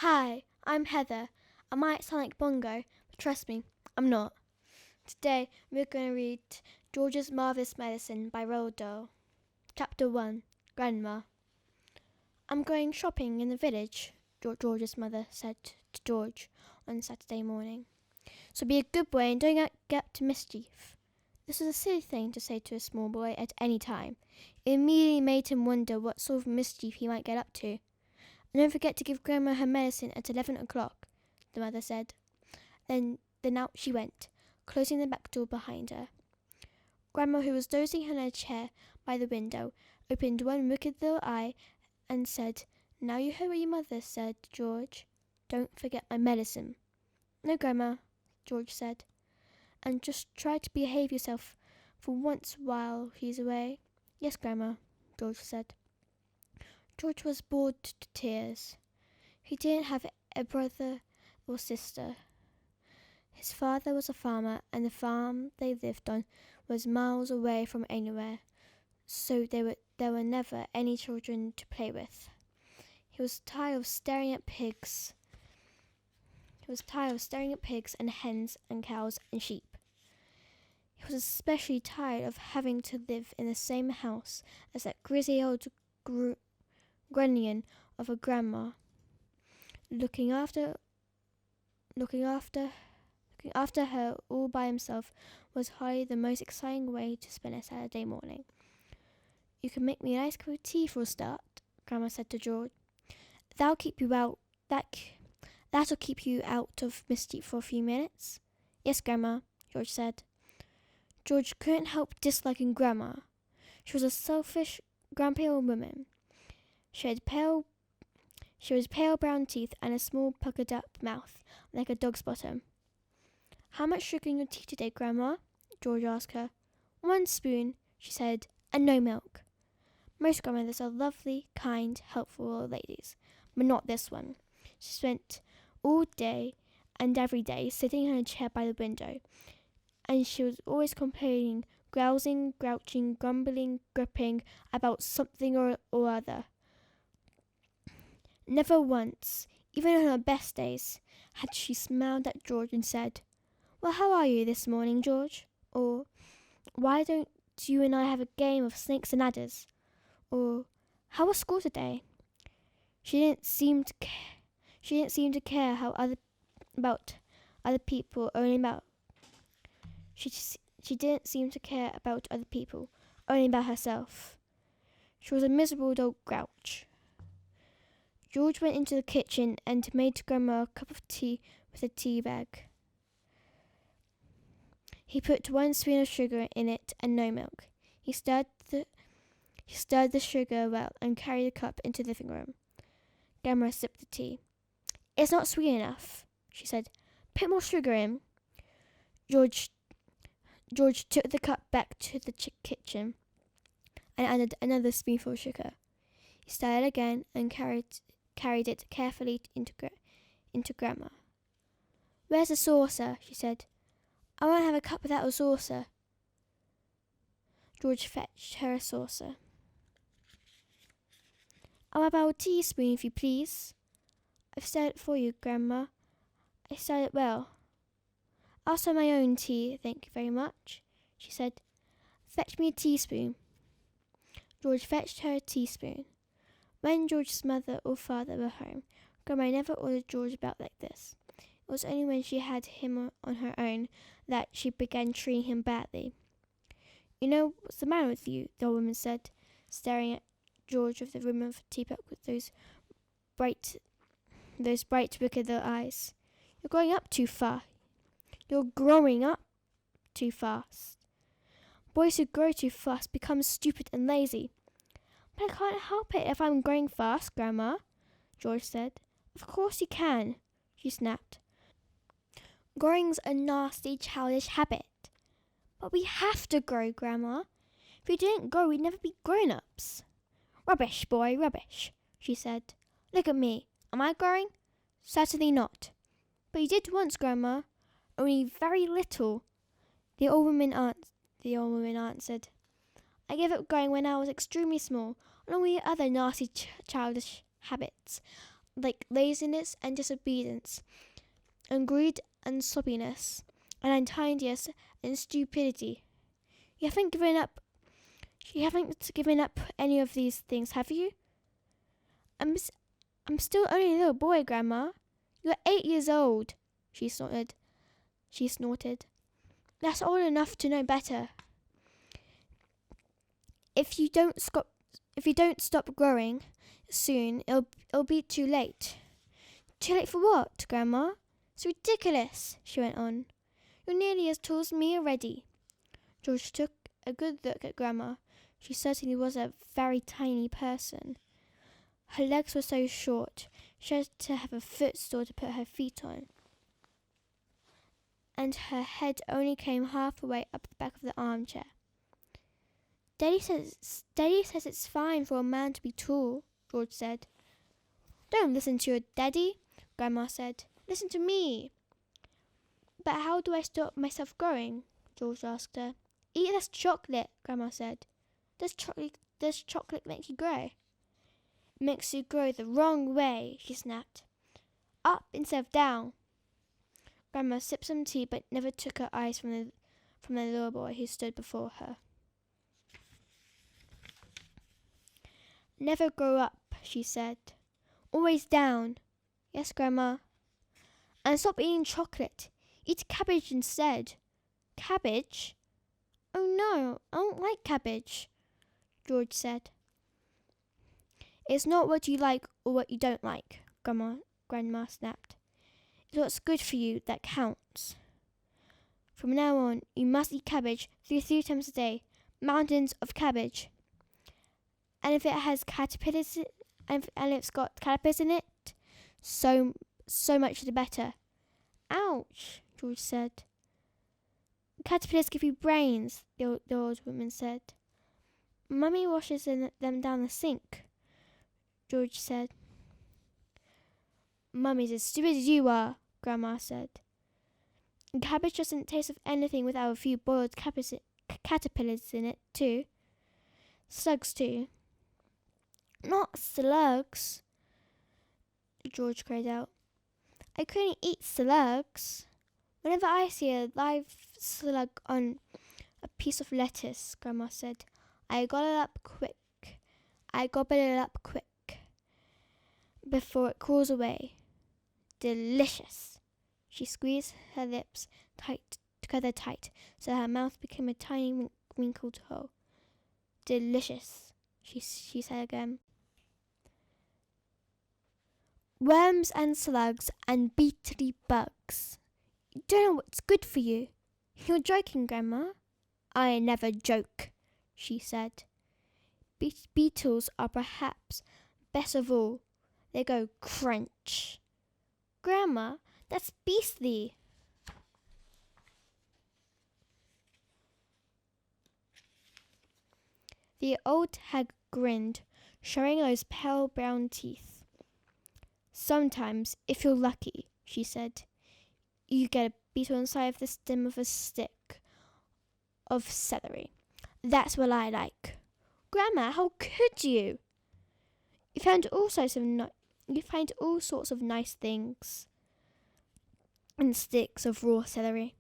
Hi, I'm Heather. I might sound like Bongo, but trust me, I'm not. Today we're going to read George's Marvellous Medicine by Roald Dahl. Chapter 1, Grandma. I'm going shopping in the village, George's mother said to George on Saturday morning. So be a good boy and don't get up to mischief. This was a silly thing to say to a small boy at any time. It immediately made him wonder what sort of mischief he might get up to. And don't forget to give Grandma her medicine at 11 o'clock, the mother said. Then out she went, closing the back door behind her. Grandma, who was dozing in her chair by the window, opened one wicked little eye and said, "Now you heard what your mother said, George. Don't forget my medicine." "No, Grandma," George said. "And just try to behave yourself for once while he's away." "Yes, Grandma," George said. George was bored to tears. He didn't have a brother or sister. His father was a farmer, and the farm they lived on was miles away from anywhere, so there were never any children to play with. He was tired of staring at pigs. And hens and cows and sheep. He was especially tired of having to live in the same house as that grisly old grunion of a grandma. Looking after her all by himself was hardly the most exciting way to spend a Saturday morning. "You can make me a nice cup of tea for a start," Grandma said to George. That'll keep you out of mischief for a few minutes." "Yes, Grandma," George said. George couldn't help disliking Grandma. She was a selfish, grumpy old woman. She was pale brown teeth and a small puckered up mouth, like a dog's bottom. "How much sugar in your tea today, Grandma?" George asked her. "1 spoon," she said, "and no milk." Most grandmothers are lovely, kind, helpful old ladies, but not this one. She spent all day and every day sitting in her chair by the window, and she was always complaining, grousing, grouching, grumbling, gripping about something or other. Never once, even on her best days, had she smiled at George and said, "Well, how are you this morning, George?" Or, "Why don't you and I have a game of snakes and ladders?" Or, "How was school today?" She didn't seem to care about other people, only about she didn't seem to care about other people, only about herself. She was a miserable old grouch. George went into the kitchen and made Grandma a cup of tea with a tea bag. He put 1 spoon of sugar in it and no milk. He stirred the sugar well and carried the cup into the living room. Grandma sipped the tea. "It's not sweet enough," she said. "Put more sugar in." George took the cup back to the kitchen and added another spoonful of sugar. He stirred again and carried it carefully into Grandma. "Where's the saucer?" she said. "I won't have a cup without a saucer." George fetched her a saucer. "I'll have a teaspoon, if you please." "I've stirred it for you, Grandma. I stirred it well." "I'll stir my own tea, thank you very much," she said. "Fetch me a teaspoon." George fetched her a teaspoon. When George's mother or father were home, Grandma never ordered George about like this. It was only when she had him on her own that she began treating him badly. "You know what's the matter with you?" the old woman said, staring at George with the rim of a teapot with those bright, wicked little eyes. "You're growing up too fast. Boys who grow too fast become stupid and lazy." "But I can't help it if I'm growing fast, Grandma," George said. "Of course you can," she snapped. "Growing's a nasty, childish habit." "But we have to grow, Grandma. If we didn't grow, we'd never be grown-ups." "Rubbish, boy, rubbish," she said. "Look at me. Am I growing?" "Certainly not." "But you did once, Grandma. Only very little." The old woman answered. "I gave up growing when I was extremely small, along with other nasty childish habits. like laziness and disobedience, and greed and sloppiness, and untidiness and stupidity. You haven't given up any of these things, have you? I'm still only a little boy, Grandma. You're 8 years old, she snorted. That's old enough to know better. If you don't stop growing soon, it'll be too late. Too late for what, Grandma? It's ridiculous, she went on. You're nearly as tall as me already. George took a good look at Grandma. She certainly was a very tiny person. Her legs were so short, she had to have a footstool to put her feet on. And her head only came halfway up the back of the armchair. Daddy says it's fine for a man to be tall, George said. Don't listen to your daddy, Grandma said. Listen to me. But how do I stop myself growing? George asked her. Eat less chocolate, Grandma said. Does chocolate make you grow? It makes you grow the wrong way, she snapped. Up instead of down. Grandma sipped some tea but never took her eyes from the little boy who stood before her. Never grow up, she said. Always down. Yes, Grandma. And stop eating chocolate. Eat cabbage instead. Cabbage? Oh no, I don't like cabbage, George said. It's not what you like or what you don't like, Grandma snapped. It's what's good for you that counts. From now on, you must eat cabbage 3 times a day. Mountains of cabbage. And if it has caterpillars, and it's got caterpillars in it, so much the better. Ouch, George said. Caterpillars give you brains, the old woman said. Mummy washes them down the sink, George said. Mummy's as stupid as you are, Grandma said. Cabbage doesn't taste of anything without a few boiled caterpillars in it, too. Slugs, too. Not slugs, George cried out. I couldn't eat slugs. Whenever I see a live slug on a piece of lettuce, Grandma said, I gobble it up quick before it crawls away. Delicious. She squeezed her lips together tight, so her mouth became a tiny wrinkled hole. Delicious, she said again. Worms and slugs and beetly bugs. You don't know what's good for you. You're joking, Grandma. I never joke, she said. Beetles are perhaps best of all. They go crunch. Grandma, that's beastly. The old hag grinned, showing those pale brown teeth. Sometimes, if you're lucky, she said, you get a beetle inside of the stem of a stick of celery. That's what I like. Grandma, how could you? You find all sorts of nice things in sticks of raw celery,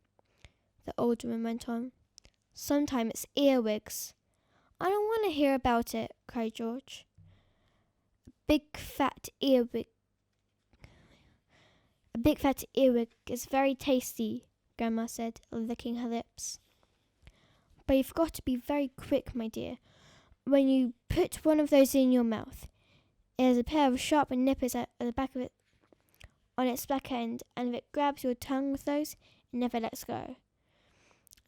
the old woman went on. Sometimes it's earwigs. I don't want to hear about it, cried George. A big fat earwig is very tasty, Grandma said, licking her lips. But you've got to be very quick, my dear. When you put one of those in your mouth, it has a pair of sharp nippers at the back of it on its back end, and if it grabs your tongue with those, it never lets go.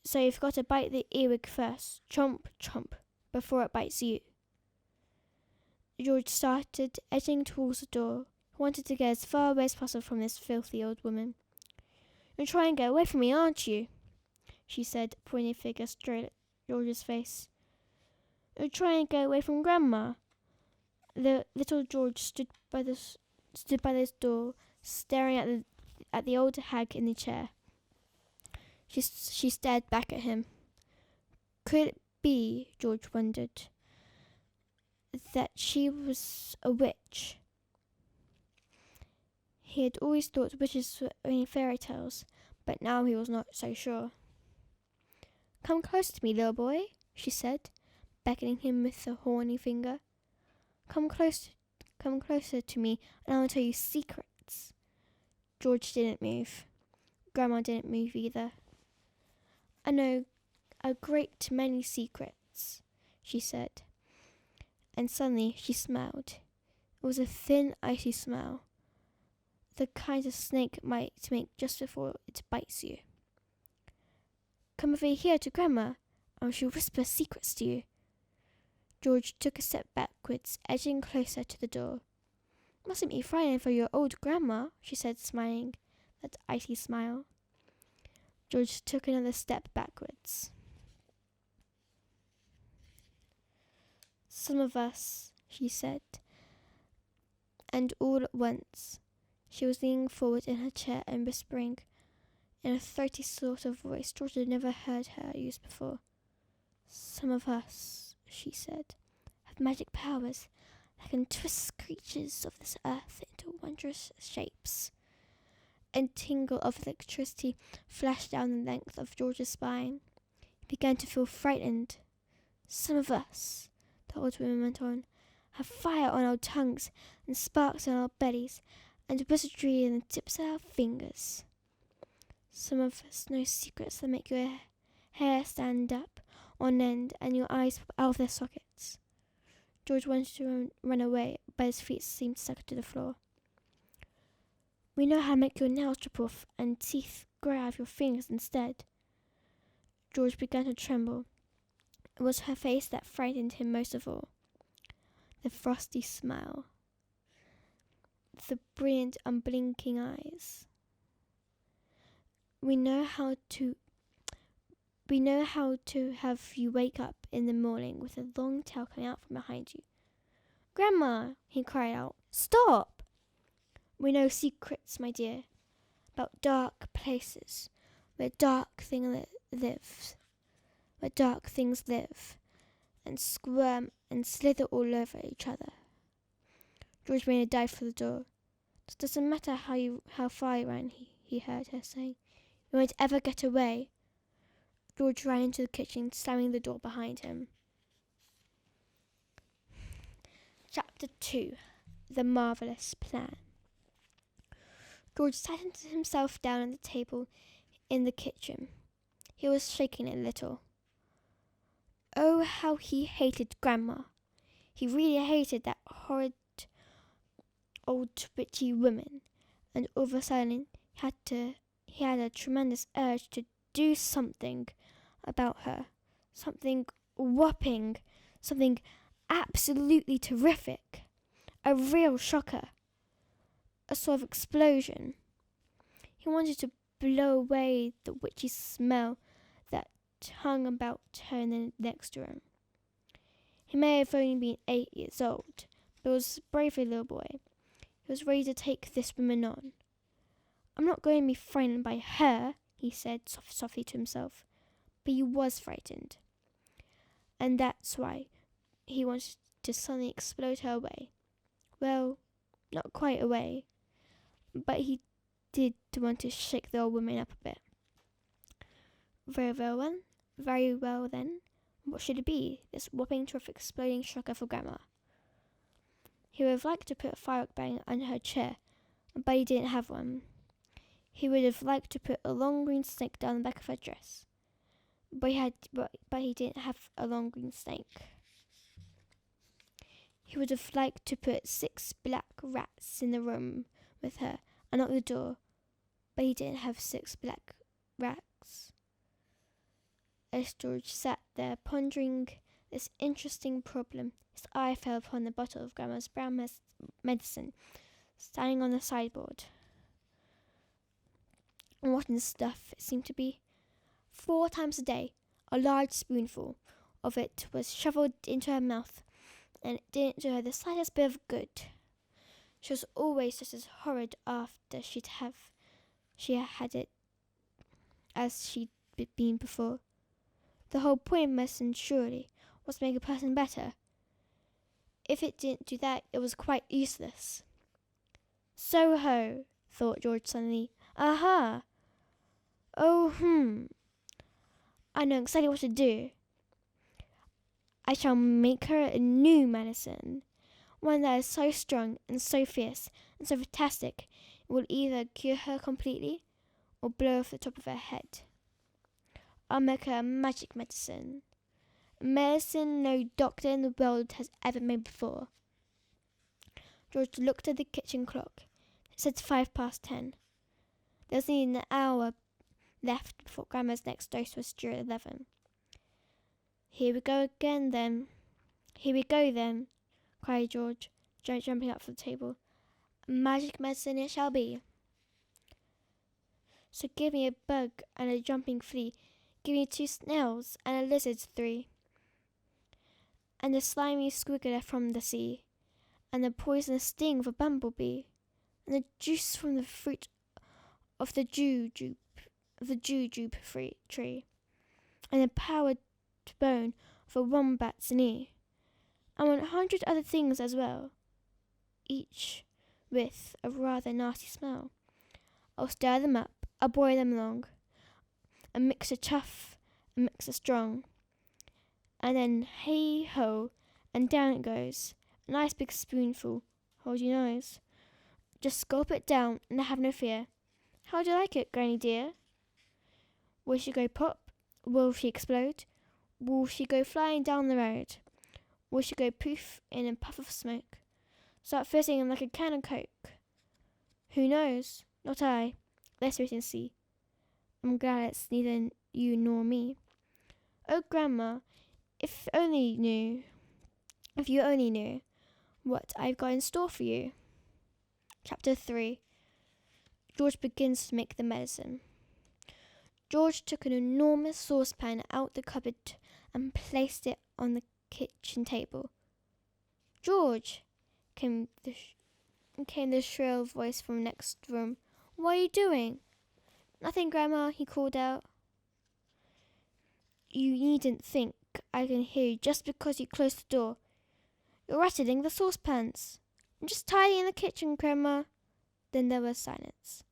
So you've got to bite the earwig first, chomp, chomp, before it bites you. George started edging towards the door. He wanted to get as far away as possible from this filthy old woman. You're trying to get away from me, aren't you? She said, pointing a finger straight at George's face. You're trying to get away from Grandma. The little George stood by this door, staring at the old hag in the chair. She stared back at him. Could it be, George wondered, that she was a witch? He had always thought witches were only fairy tales, but now he was not so sure. "Come close to me, little boy," she said, beckoning him with a horny finger. Come closer to me, and I will tell you secrets." George didn't move. Grandma didn't move either. "I know a great many secrets," she said. And suddenly she smiled. It was a thin, icy smile, the kind a snake might make just before it bites you. "Come over here to Grandma, and she'll whisper secrets to you." George took a step backwards, edging closer to the door. "Mustn't be frightened for your old grandma," she said, smiling that icy smile. George took another step backwards. "Some of us," she said, and all at once she was leaning forward in her chair and whispering in a throaty sort of voice George had never heard her use before. "Some of us," she said, "have magic powers that can twist creatures of this earth into wondrous shapes." A tingle of electricity flashed down the length of George's spine. He began to feel frightened. "Some of us," the old woman went on, "have fire on our tongues and sparks on our bellies and wizardry in the tips of our fingers. Some of us know secrets that make your hair stand up on end and your eyes pop out of their sockets." George wanted to run away, but his feet seemed stuck to the floor. "We know how to make your nails drop off and teeth grow out of your fingers instead." George began to tremble. It was her face that frightened him most of all. The frosty smile. The brilliant, unblinking eyes. We know how to have you wake up in the morning with a long tail coming out from behind you." "Grandma," he cried out, "stop!" "We know secrets, my dear, about dark places where dark things live, and squirm and slither all over each other." George made a dive for the door. "It doesn't matter how far you ran," he heard her saying. "You won't ever get away." George ran into the kitchen, slamming the door behind him. Chapter 2. The Marvellous Plan. George sat himself down at the table in the kitchen. He was shaking a little. Oh, how he hated Grandma. He really hated that horrid old witchy woman, and all of a sudden he had a tremendous urge to do something about her. Something whopping, something absolutely terrific. A real shocker. A sort of explosion. He wanted to blow away the witchy smell that hung about her in the next room. He may have only been 8 years old, but was a brave little boy. He was ready to take this woman on. "I'm not going to be frightened by her," he said softly to himself. But he was frightened. And that's why he wanted to suddenly explode her away. Well, not quite away, but he did want to shake the old woman up a bit. Very well then. What should it be, this whopping, terrific, exploding shocker for Grandma? He would have liked to put a firework bang under her chair, but he didn't have one. He would have liked to put a long green snake down the back of her dress, but he didn't have a long green snake. He would have liked to put 6 black rats in the room with her and lock the door, but he didn't have 6 black rats. As George sat there pondering this interesting problem, his eye fell upon the bottle of Grandma's brown medicine standing on the sideboard. And what in stuff it seemed to be. 4 times a day, a large spoonful of it was shoveled into her mouth, and it didn't do her the slightest bit of good. She was always just as horrid after she had it as she'd been before. The whole point of medicine, surely, was to make a person better. If it didn't do that, it was quite useless. "So ho!" thought George suddenly. Aha! Oh, I know exactly what to do. I shall make her a new medicine. One that is so strong and so fierce and so fantastic it will either cure her completely or blow off the top of her head. I'll make her a magic medicine. A medicine no doctor in the world has ever made before. George looked at the kitchen clock. It said 10:05. There was only an hour left before Grandma's next dose was due at 11. Here we go then, cried George, jumping up from the table. A magic medicine it shall be. So give me a bug and a jumping flea, give me 2 snails and a lizard 3, and a slimy squiggler from the sea, and the poisonous sting of a bumblebee, and the juice from the fruit of the jujube tree, and the powdered bone of a wombat's knee, and 100 other things as well, each with a rather nasty smell. I'll stir them up, I'll boil them long, a mixture tough, a mixture strong, and then hey ho, and down it goes, a nice big spoonful, hold your nose. Just gulp it down and have no fear. How do you like it, Granny dear? Will she go pop? Will she explode? Will she go flying down the road? Will she go poof in a puff of smoke? Start fizzing like a can of Coke? Who knows? Not I. Let's wait and see. I'm glad it's neither you nor me. Oh, Grandma, if you only knew what I've got in store for you. Chapter 3. George begins to make the medicine. George took an enormous saucepan out the cupboard and placed it on the kitchen table. George, came the shrill voice from the next room. What are you doing? Nothing, Grandma, he called out. You needn't think I can hear you just because you closed the door. You're rattling the saucepans. I'm just tidying the kitchen, Grandma. Then there was silence.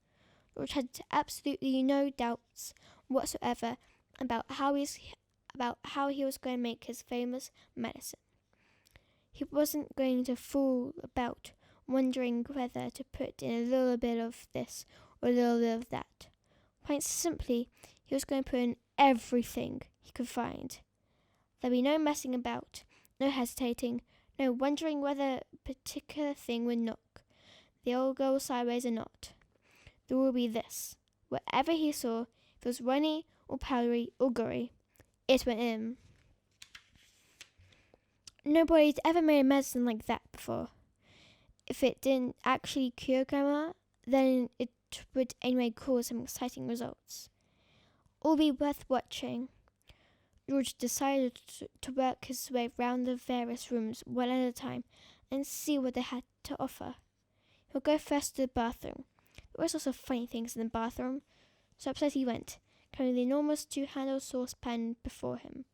George had absolutely no doubts whatsoever about how he was going to make his famous medicine. He wasn't going to fool about wondering whether to put in a little bit of this or a little bit of that. Quite simply, he was going to put in everything he could find. There'd be no messing about, no hesitating, no wondering whether a particular thing would knock the old girl sideways or not. There would be this. Whatever he saw, if it was runny or powdery or gory, it went in. Nobody'd ever made a medicine like that before. If it didn't actually cure Grandma, then it would anyway cause some exciting results. All be worth watching. George decided to work his way round the various rooms one at a time and see what they had to offer. He'll go first to the bathroom. There was also funny things in the bathroom, so upstairs he went, carrying the enormous 2-handled saucepan before him.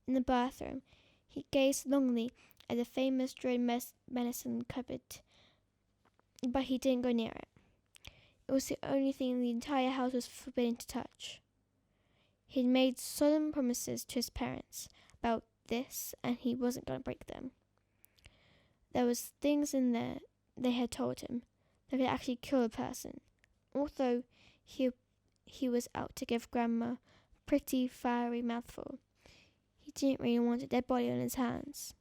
In the bathroom, he gazed longingly at the famous dread medicine cupboard, but he didn't go near it. It was the only thing the entire house was forbidden to touch. He'd made solemn promises to his parents about this, and he wasn't going to break them. There was things in there they had told him that could actually kill a person, although he was out to give Grandma a pretty fiery mouthful. He didn't really want a dead body on his hands.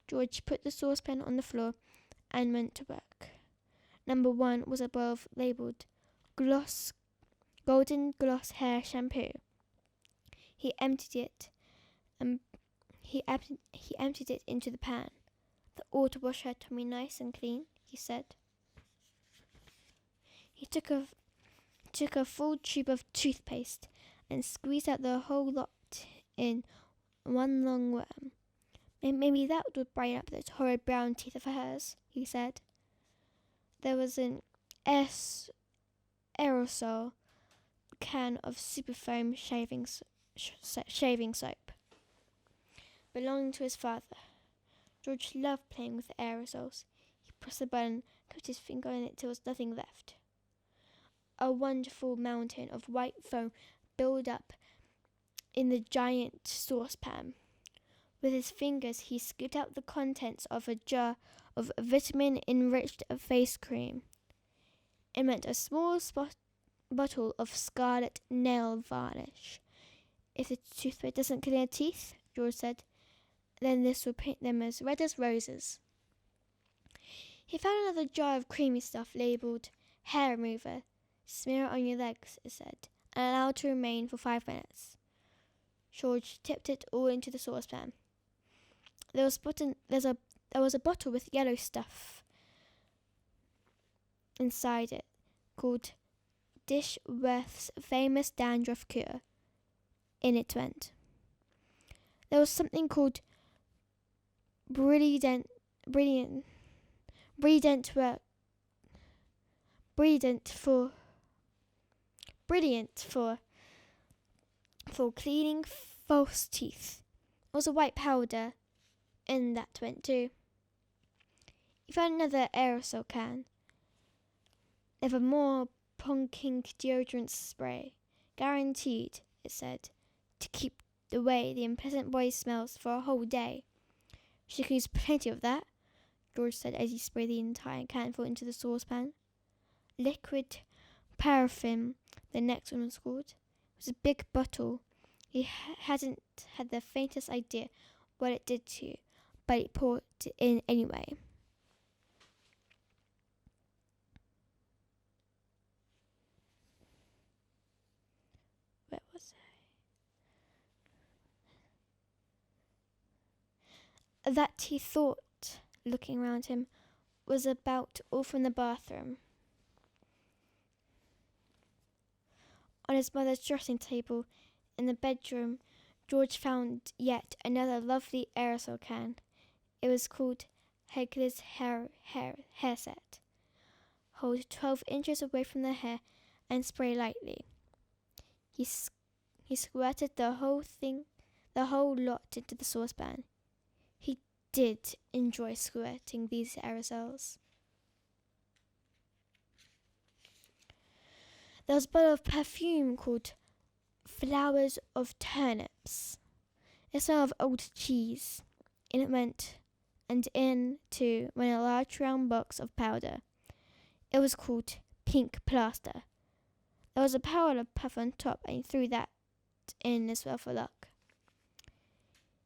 George put the saucepan on the floor and went to work. Number 1 was a bowl labelled golden gloss hair shampoo. He emptied it into the pan. That ought to wash her tummy nice and clean, he said. He took a full tube of toothpaste and squeezed out the whole lot in one long worm. Maybe that would brighten up those horrid brown teeth of hers, he said. There was an aerosol can of superfoam shaving soap belonging to his father. George loved playing with the aerosols. He pressed the button put his finger in it till there was nothing left. A wonderful mountain of white foam built up in the giant saucepan. With his fingers he scooped out the contents of a jar of vitamin-enriched face cream. It meant a small bottle of scarlet nail varnish. If the toothpaste doesn't clear teeth, George said, then this will paint them as red as roses. He found another jar of creamy stuff labelled hair remover. Smear it on your legs, it said, and allow it to remain for 5 minutes. George tipped it all into the saucepan. There was a bottle with yellow stuff inside it, called Dishworth's famous dandruff cure. In it went. There was something called brilliant for cleaning false teeth. There was a white powder, and that went too. He found another aerosol can. There were more plonking deodorant spray, guaranteed, it said, to keep away the unpleasant body smells for a whole day. She could use plenty of that, George said as he sprayed the entire canful into the saucepan. Liquid paraffin, the next one was called. It was a big bottle. He hadn't had the faintest idea what it did to you, but he poured it in anyway. Where was I? That, he thought, looking round him, was about all from the bathroom. On his mother's dressing table in the bedroom, George found yet another lovely aerosol can. It was called Hegler's hair set. Hold 12 inches away from the hair and spray lightly. He squirted the whole lot into the saucepan. He did enjoy squirting these aerosols. There was a bottle of perfume called Flowers of Turnips. It smelled of old cheese. In it went, and in, too, went a large round box of powder. It was called Pink Plaster. There was a powder puff on top, and he threw that in as well for luck.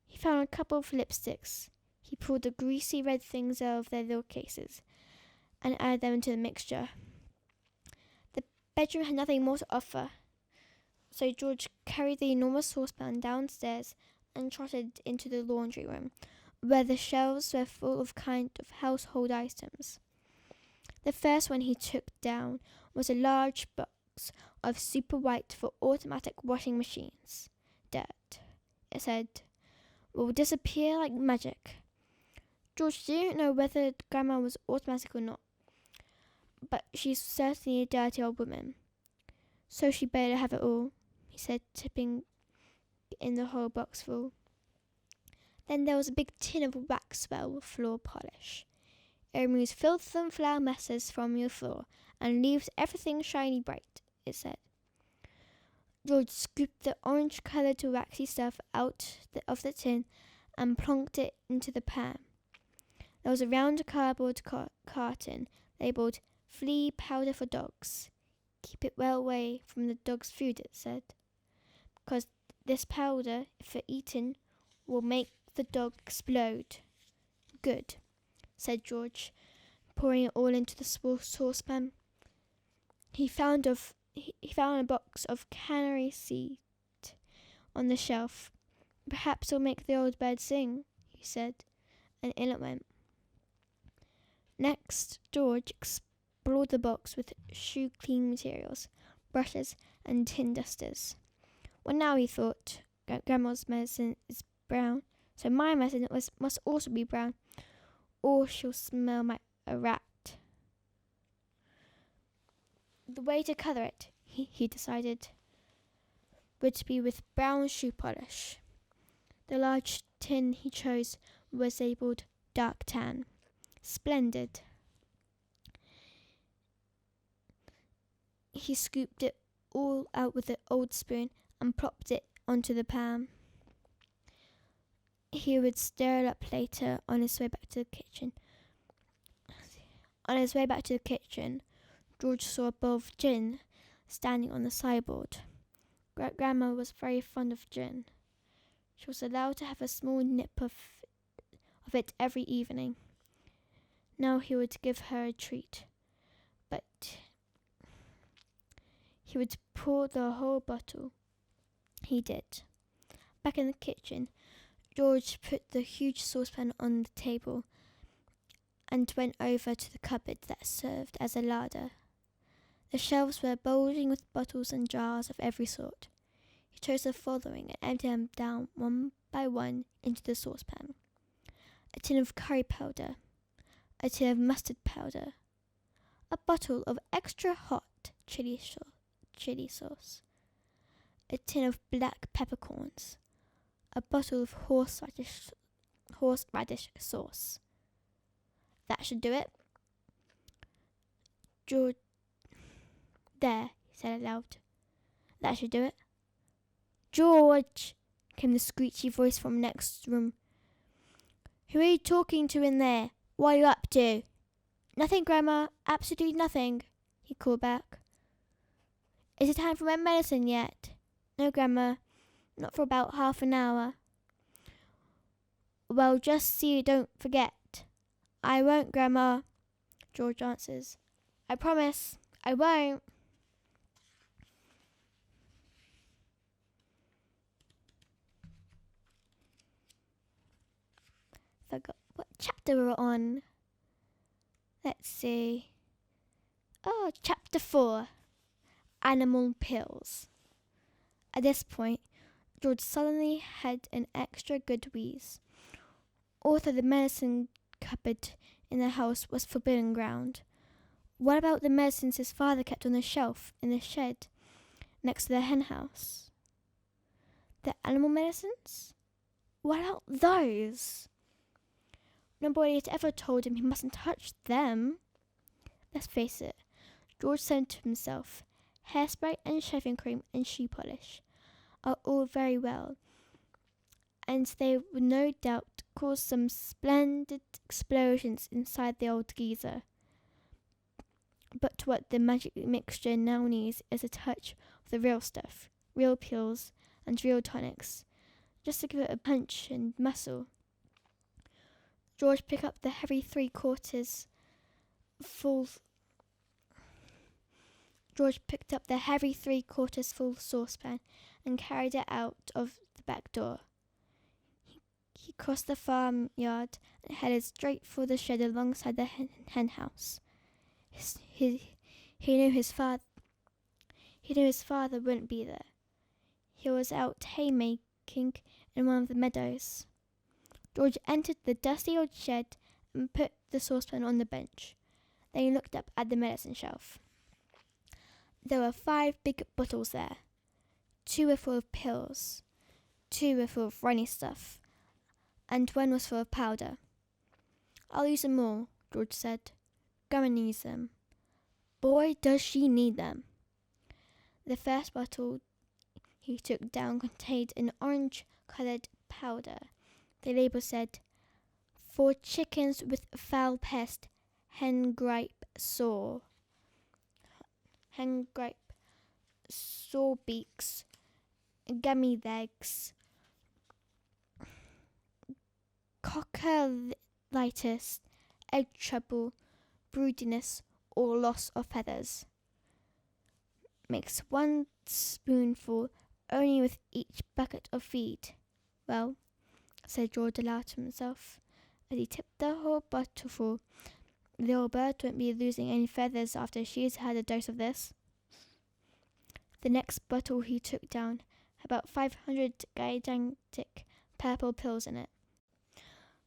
He found a couple of lipsticks. He pulled the greasy red things out of their little cases and added them into the mixture. The bedroom had nothing more to offer, so George carried the enormous saucepan downstairs and trotted into the laundry room, where the shelves were full of kind of household items. The first one he took down was a large box of super white for automatic washing machines. Dirt, it said, will disappear like magic. George didn't know whether Grandma was automatic or not, but she's certainly a dirty old woman, so she better have it all, he said, tipping in the whole box full. Then there was a big tin of Waxwell floor polish. It removes filth and flour messes from your floor and leaves everything shiny bright, it said. George scooped the orange-coloured waxy stuff out of the tin and plonked it into the pan. There was a round cardboard carton labelled Flea Powder for Dogs. Keep it well away from the dog's food, it said, because this powder, if eaten, will make the dog explode. Good, said George, pouring it all into the small saucepan. He found a box of canary seed on the shelf. Perhaps it'll make the old bird sing, he said, and in it went. Next, George explored the box with shoe cleaning materials, brushes, and tin dusters. Well, now, he thought, Grandma's medicine is brown, so my medicine must also be brown, or she'll smell like a rat. The way to colour it, he decided, would be with brown shoe polish. The large tin he chose was labelled Dark Tan. Splendid. He scooped it all out with an old spoon and plopped it onto the pan. He would stir it up later on his way back to the kitchen. On his way back to the kitchen, George saw a bowl of gin standing on the sideboard. Grandma was very fond of gin. She was allowed to have a small nip of it every evening. Now he would give her a treat, but he would pour the whole bottle. He did. Back in the kitchen, George put the huge saucepan on the table and went over to the cupboard that served as a larder. The shelves were bulging with bottles and jars of every sort. He chose the following and emptied them down one by one into the saucepan. A tin of curry powder, a tin of mustard powder, a bottle of extra hot chili sauce, a tin of black peppercorns, a bottle of horseradish sauce. That should do it. George, there, he said aloud. That should do it. George, came the screechy voice from next room. Who are you talking to in there? What are you up to? Nothing, Grandma, absolutely nothing, he called back. Is it time for my medicine yet? No, Grandma, not for about half an hour. Well, just see you don't forget. I won't, Grandma, George answers. I promise, I won't. Forgot what chapter we're on. Let's see. Oh, chapter 4. Animal pills. At this point, George suddenly had an extra good wheeze. Although the medicine cupboard in the house was forbidden ground, what about the medicines his father kept on the shelf in the shed next to the hen house? The animal medicines? What about those? Nobody had ever told him he mustn't touch them. Let's face it, George said to himself, hairspray and shaving cream and shoe polish are all very well, and they would no doubt cause some splendid explosions inside the old geezer. But what the magic mixture now needs is a touch of the real stuff, real pills and real tonics, just to give it a punch and muscle. George picked up the heavy 3/4 full saucepan and carried it out of the back door. He crossed the farmyard and headed straight for the shed alongside the hen house. He knew his father wouldn't be there. He was out haymaking in one of the meadows. George entered the dusty old shed and put the saucepan on the bench. Then he looked up at the medicine shelf. There were 5 big bottles there. 2 were full of pills, 2 were full of runny stuff, and 1 was full of powder. I'll use them all, George said. Go and use them. Boy, does she need them. The first bottle he took down contained an orange-coloured powder. The label said, "For chickens with foul pest, hen gripe sore beaks, gummy legs, cockeritis, egg trouble, broodiness, or loss of feathers. Mix 1 spoonful only with each bucket of feed." Well, said George aloud to himself, as he tipped the whole bottle full, the old bird won't be losing any feathers after she's had a dose of this. The next bottle he took down had about 500 gigantic purple pills in it.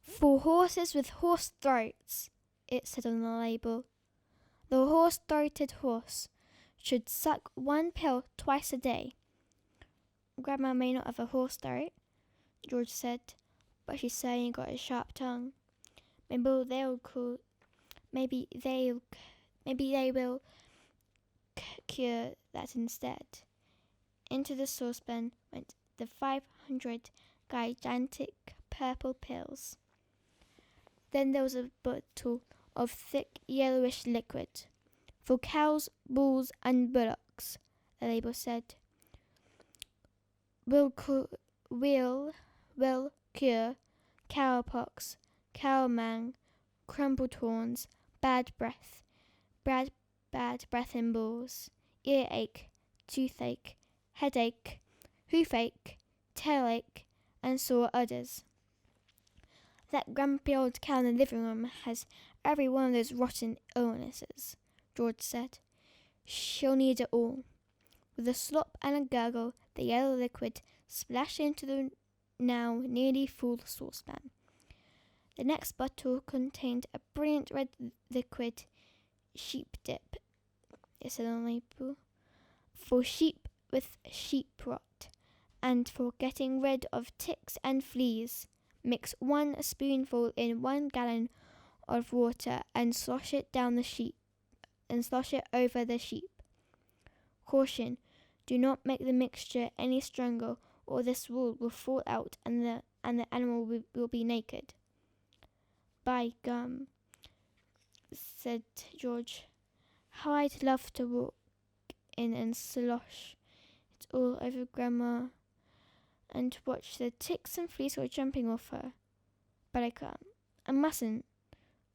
"For horses with horse throats," it said on the label. "The horse-throated horse should suck 1 pill twice a day." Grandma may not have a horse throat, George said, but she certainly got a sharp tongue. Maybe they will cure that instead. Into the saucepan went the 500 gigantic purple pills. Then there was a bottle of thick yellowish liquid. For cows, bulls, and bullocks, the label said. Will cure cowpox, cowmang, crumpled horns, bad breath in bulls, earache, toothache, headache, hoofache, tailach, and sore udders. That grumpy old cow in the living room has every one of those rotten illnesses, George said. She'll need it all. With a slop and a gurgle, the yellow liquid splashed into the now nearly full saucepan. The next bottle contained a brilliant red liquid sheep dip, it said on the label, for sheep with sheep rot, and for getting rid of ticks and fleas. Mix 1 spoonful in 1 gallon of water and slosh it over the sheep. Caution: do not make the mixture any stronger, or this wool will fall out and the animal will be naked. By gum, said George, how I'd love to walk in and slosh it all over Grandma and watch the ticks and fleas go jumping off her. But I can't. I mustn't.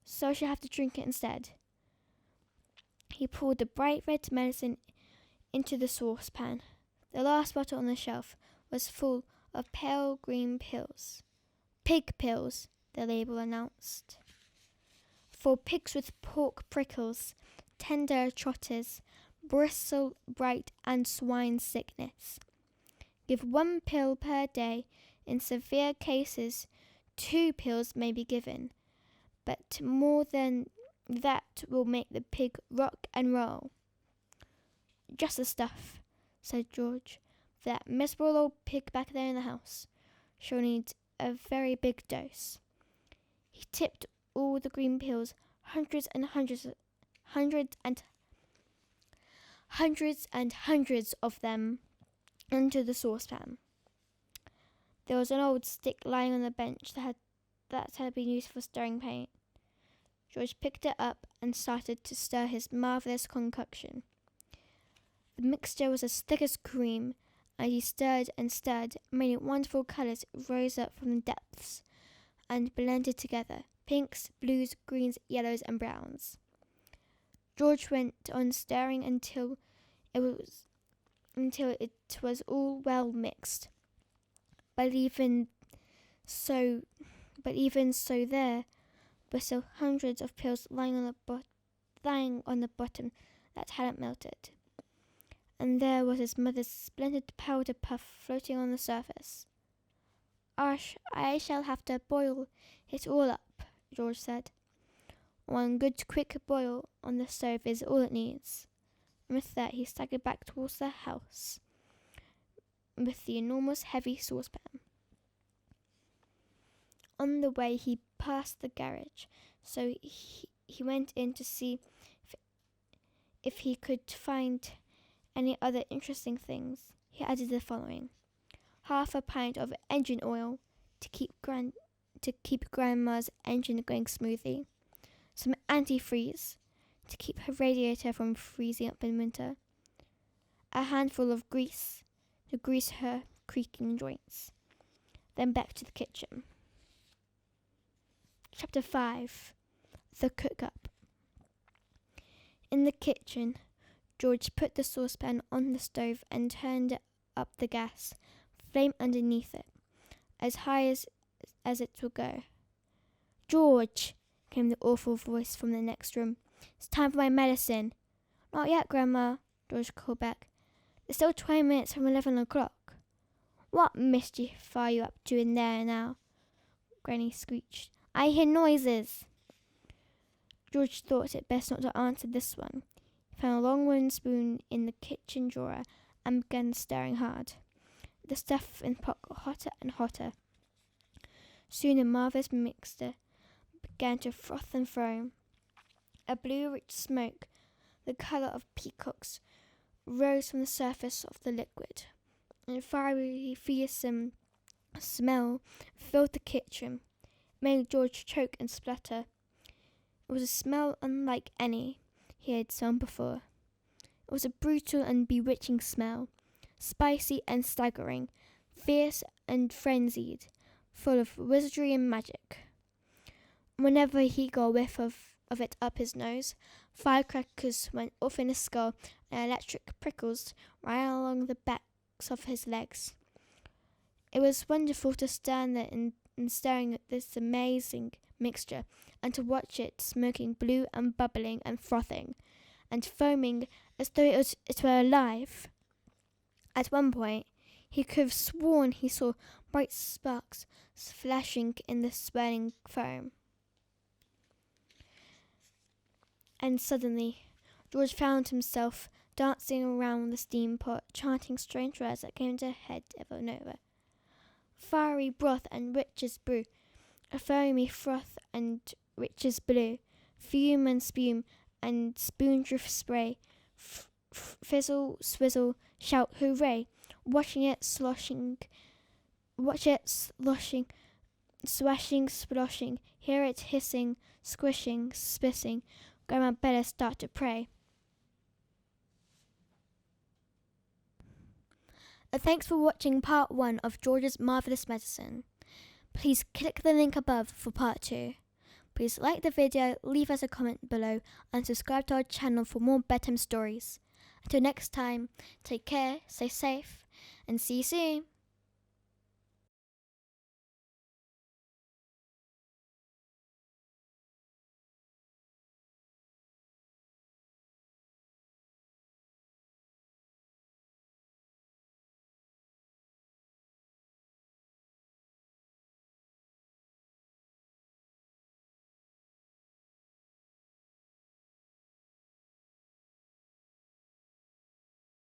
So I shall have to drink it instead. He poured the bright red medicine into the saucepan. The last bottle on the shelf was full of pale green pills. Pig pills, the label announced. For pigs with pork prickles, tender trotters, bristle bright, and swine sickness. Give 1 pill per day. In severe cases, 2 pills may be given, but more than that will make the pig rock and roll. Just the stuff, said George. That miserable old pig back there in the house. She'll need a very big dose. He tipped all the green pills, hundreds and hundreds of them, into the saucepan. There was an old stick lying on the bench that had been used for stirring paint. George picked it up and started to stir his marvellous concoction. The mixture was as thick as cream, and he stirred and stirred. Many wonderful colours rose up from the depths and blended together, pinks, blues, greens, yellows, and browns. George went on stirring until it was all well mixed. But even so there were still hundreds of pills lying on the bottom that hadn't melted. And there was his mother's splendid powder puff floating on the surface. I shall have to boil it all up, George said. 1 good quick boil on the stove is all it needs. And with that he staggered back towards the house with the enormous heavy saucepan. On the way he passed the garage, so he went in to see if he could find any other interesting things. He added the following: 1/2 pint of engine oil to keep Grandma's engine going smoothly, some antifreeze to keep her radiator from freezing up in winter, a handful of grease to grease her creaking joints. Then back to the kitchen. Chapter 5. The Cook-Up. In the kitchen, George put the saucepan on the stove and turned up the gas, flame underneath it, as high as it would go. "George," came the awful voice from the next room, "it's time for my medicine." "Not yet, Grandma," George called back. "It's still 20 minutes from 11 o'clock. "What mischief are you up to in there now?" Granny screeched. "I hear noises." George thought it best not to answer this one. He found a long wooden spoon in the kitchen drawer and began stirring hard. The stuff in the pot got hotter and hotter. Soon the marvellous mixture began to froth and foam. A blue rich smoke, the colour of peacocks, rose from the surface of the liquid, and a fiery, fearsome smell filled the kitchen, making George choke and splutter. It was a smell unlike any he had smelled before. It was a brutal and bewitching smell, spicy and staggering, fierce and frenzied, full of wizardry and magic. Whenever he got a whiff of it up his nose, firecrackers went off in his skull and electric prickles ran along the backs of his legs. It was wonderful to stand there and staring at this amazing mixture, and to watch it smoking blue and bubbling and frothing and foaming as though it were alive. At one point, he could have sworn he saw bright sparks flashing in the swirling foam. And suddenly, George found himself dancing around the steam pot, chanting strange words that came to his head over and over. Fiery broth and rich as brew, a foamy froth and rich as blue, fume and spume and spoondrift spray, fizzle, swizzle, shout, hooray! Watch it sloshing, swashing, sploshing, hear it hissing, squishing, spissing, Grandma Bella start to pray. Thanks for watching part 1 of George's Marvellous Medicine. Please click the link above for part 2. Please like the video, leave us a comment below, and subscribe to our channel for more bedtime stories. Until next time, take care, stay safe, and see you soon.